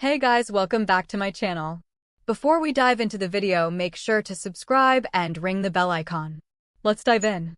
Hey guys, welcome back to my channel. Before we dive into the video, make sure to subscribe and ring the bell icon. Let's dive in.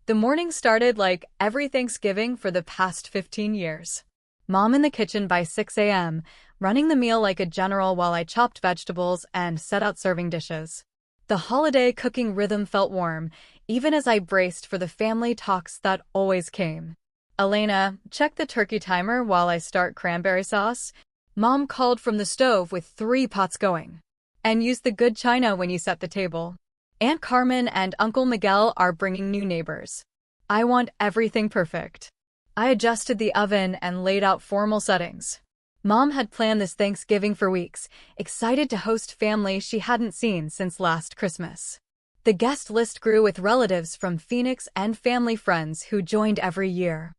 The morning started like every Thanksgiving for the past 15 years. Mom in the kitchen by 6 a.m., running the meal like a general while I chopped vegetables and set out serving dishes. The holiday cooking rhythm felt warm, even as I braced for the family talks that always came. Elena, check the turkey timer while I start cranberry sauce. Mom called from the stove with 3 pots going. And use the good china when you set the table. Aunt Carmen and Uncle Miguel are bringing new neighbors. I want everything perfect. I adjusted the oven and laid out formal settings. Mom had planned this Thanksgiving for weeks, excited to host family she hadn't seen since last Christmas. The guest list grew with relatives from Phoenix and family friends who joined every year.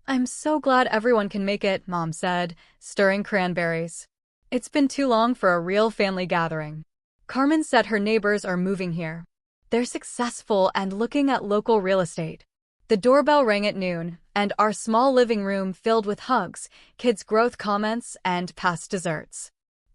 I'm so glad everyone can make it, Mom said, stirring cranberries. It's been too long for a real family gathering. Carmen said her neighbors are moving here. They're successful and looking at local real estate. The doorbell rang at noon, and our small living room filled with hugs, kids' growth comments, and past desserts.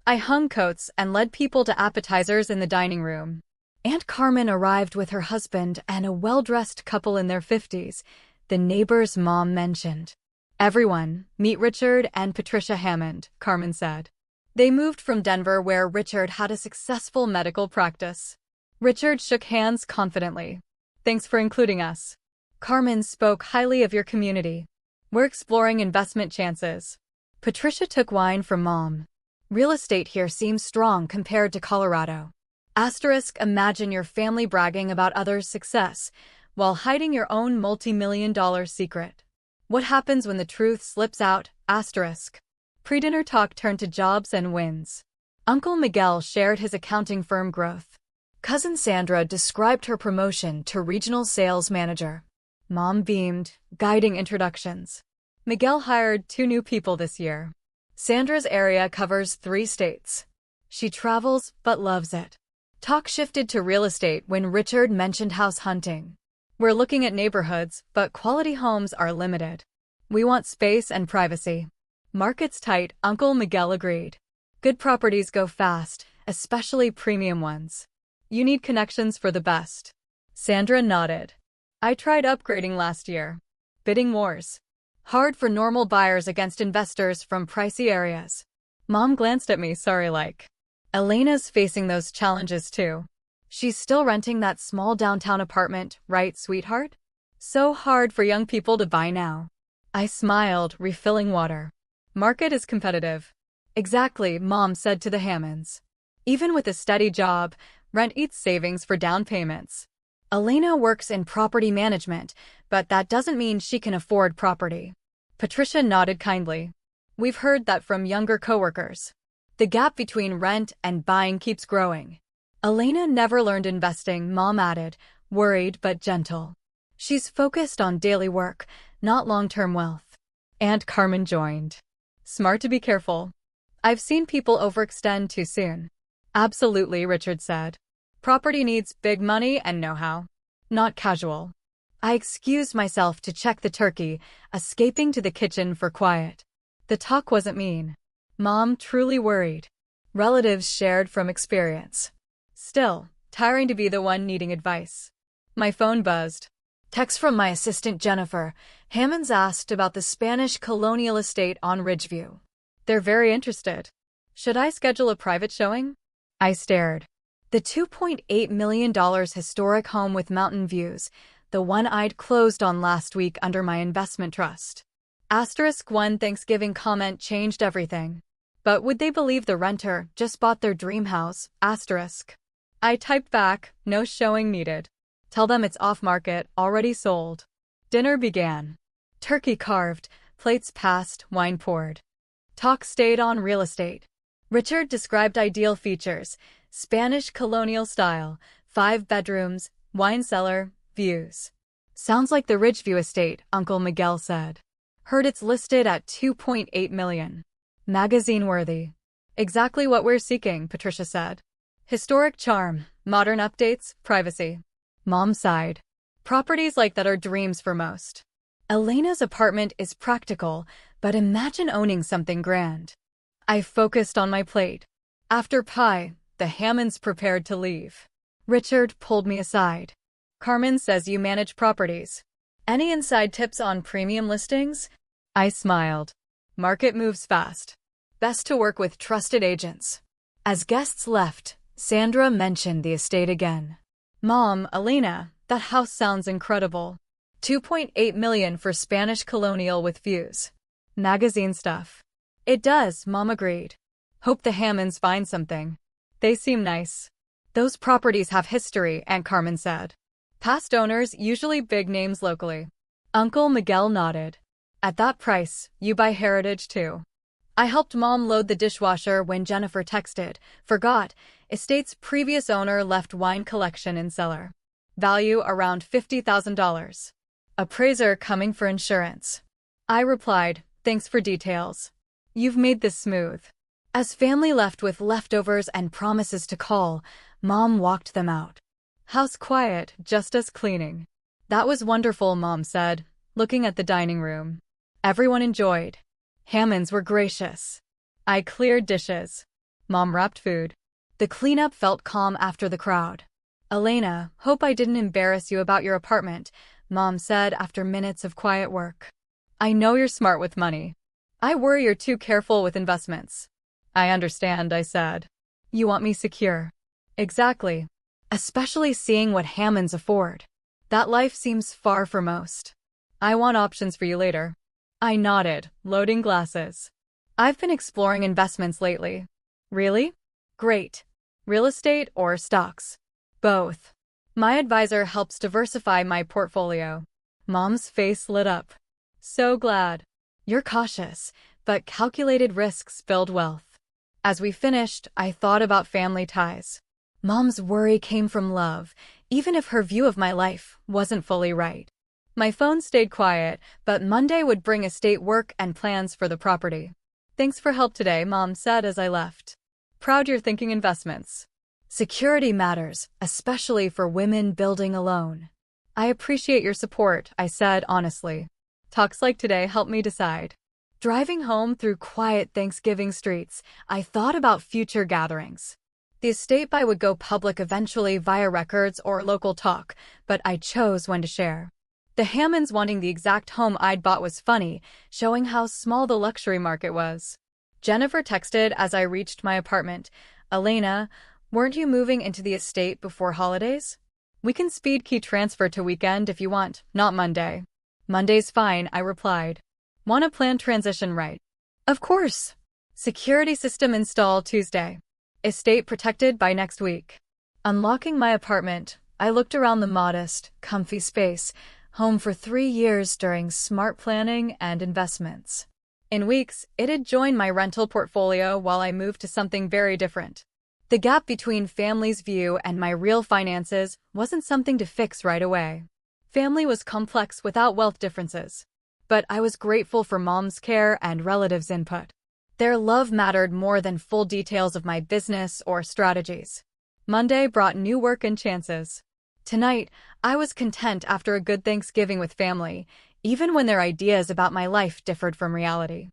I hung coats and led people to appetizers in the dining room. Aunt Carmen arrived with her husband and a well-dressed couple in their 50s, the neighbor's mom mentioned. Everyone, meet Richard and Patricia Hammond, Carmen said. They moved from Denver where Richard had a successful medical practice. Richard shook hands confidently. Thanks for including us. Carmen spoke highly of your community. We're exploring investment chances. Patricia took wine from Mom. Real estate here seems strong compared to Colorado. Asterisk, imagine your family bragging about others' success while hiding your own multi-million-dollar secret. What happens when the truth slips out? Asterisk. Pre-dinner talk turned to jobs and wins. Uncle Miguel shared his accounting firm growth. Cousin Sandra described her promotion to regional sales manager. Mom beamed, guiding introductions. Miguel hired 2 new people this year. Sandra's area covers 3 states. She travels but loves it. Talk shifted to real estate when Richard mentioned house hunting. We're looking at neighborhoods, but quality homes are limited. We want space and privacy. Market's tight, Uncle Miguel agreed. Good properties go fast, especially premium ones. You need connections for the best. Sandra nodded. I tried upgrading last year. Bidding wars. Hard for normal buyers against investors from pricey areas. Mom glanced at me sorry-like. Elena's facing those challenges too. She's still renting that small downtown apartment, right, sweetheart? So hard for young people to buy now. I smiled, refilling water. Market is competitive. Exactly, Mom said to the Hammonds. Even with a steady job, rent eats savings for down payments. Elena works in property management, but that doesn't mean she can afford property. Patricia nodded kindly. We've heard that from younger coworkers. The gap between rent and buying keeps growing. Elena never learned investing, Mom added, worried but gentle. She's focused on daily work, not long-term wealth. Aunt Carmen joined. Smart to be careful. I've seen people overextend too soon. Absolutely, Richard said. Property needs big money and know-how, not casual. I excused myself to check the turkey, escaping to the kitchen for quiet. The talk wasn't mean. Mom truly worried. Relatives shared from experience. Still, tiring to be the one needing advice. My phone buzzed. Text from my assistant Jennifer. Hammonds asked about the Spanish colonial estate on Ridgeview. They're very interested. Should I schedule a private showing? I stared. The $2.8 million historic home with mountain views, the one I'd closed on last week under my investment trust. Asterisk, one Thanksgiving comment changed everything. But would they believe the renter just bought their dream house? Asterisk. I typed back, no showing needed. Tell them it's off-market, already sold. Dinner began. Turkey carved, plates passed, wine poured. Talk stayed on real estate. Richard described ideal features: Spanish colonial style, 5 bedrooms, wine cellar, views. Sounds like the Ridgeview estate, Uncle Miguel said. Heard it's listed at $2.8 million. Magazine worthy. Exactly what we're seeking, Patricia said. Historic charm, modern updates, privacy. Mom sighed. Properties like that are dreams for most. Elena's apartment is practical, but imagine owning something grand. I focused on my plate. After pie, the Hammonds prepared to leave. Richard pulled me aside. Carmen says you manage properties. Any inside tips on premium listings? I smiled. Market moves fast. Best to work with trusted agents. As guests left, Sandra mentioned the estate again. Mom, Elena, that house sounds incredible. 2.8 million for Spanish colonial with views. Magazine stuff. It does, Mom agreed. Hope the Hammonds find something. They seem nice. Those properties have history, Aunt Carmen said. Past owners, usually big names locally. Uncle Miguel nodded. At that price, you buy heritage too. I helped Mom load the dishwasher when Jennifer texted. Forgot, estate's previous owner left wine collection in cellar. Value around $50,000. Appraiser coming for insurance. I replied, thanks for details. You've made this smooth. As family left with leftovers and promises to call, Mom walked them out. House quiet, just us cleaning. That was wonderful, Mom said, looking at the dining room. Everyone enjoyed. Hammonds were gracious. I cleared dishes. Mom wrapped food. The cleanup felt calm after the crowd. Elena, hope I didn't embarrass you about your apartment, Mom said after minutes of quiet work. I know you're smart with money. I worry you're too careful with investments. I understand, I said. You want me secure. Exactly. Especially seeing what Hammonds afford. That life seems far for most. I want options for you later. I nodded, loading glasses. I've been exploring investments lately. Really? Great. Real estate or stocks? Both. My advisor helps diversify my portfolio. Mom's face lit up. So glad. You're cautious, but calculated risks build wealth. As we finished, I thought about family ties. Mom's worry came from love, even if her view of my life wasn't fully right. My phone stayed quiet, but Monday would bring estate work and plans for the property. Thanks for help today, Mom said as I left. Proud you're thinking investments. Security matters, especially for women building alone. I appreciate your support, I said honestly. Talks like today help me decide. Driving home through quiet Thanksgiving streets, I thought about future gatherings. The estate buy would go public eventually via records or local talk, but I chose when to share. The Hammonds wanting the exact home I'd bought was funny, showing how small the luxury market was. Jennifer texted as I reached my apartment. Elena, weren't you moving into the estate before holidays? We can speed key transfer to weekend if you want, not Monday. Monday's fine, I replied. Want to plan transition right? Of course. Security system install Tuesday. Estate protected by next week. Unlocking my apartment, I looked around the modest, comfy space, home for 3 years during smart planning and investments. In weeks, it had joined my rental portfolio while I moved to something very different. The gap between family's view and my real finances wasn't something to fix right away. Family was complex without wealth differences. But I was grateful for Mom's care and relatives' input. Their love mattered more than full details of my business or strategies. Monday brought new work and chances. Tonight, I was content after a good Thanksgiving with family, even when their ideas about my life differed from reality.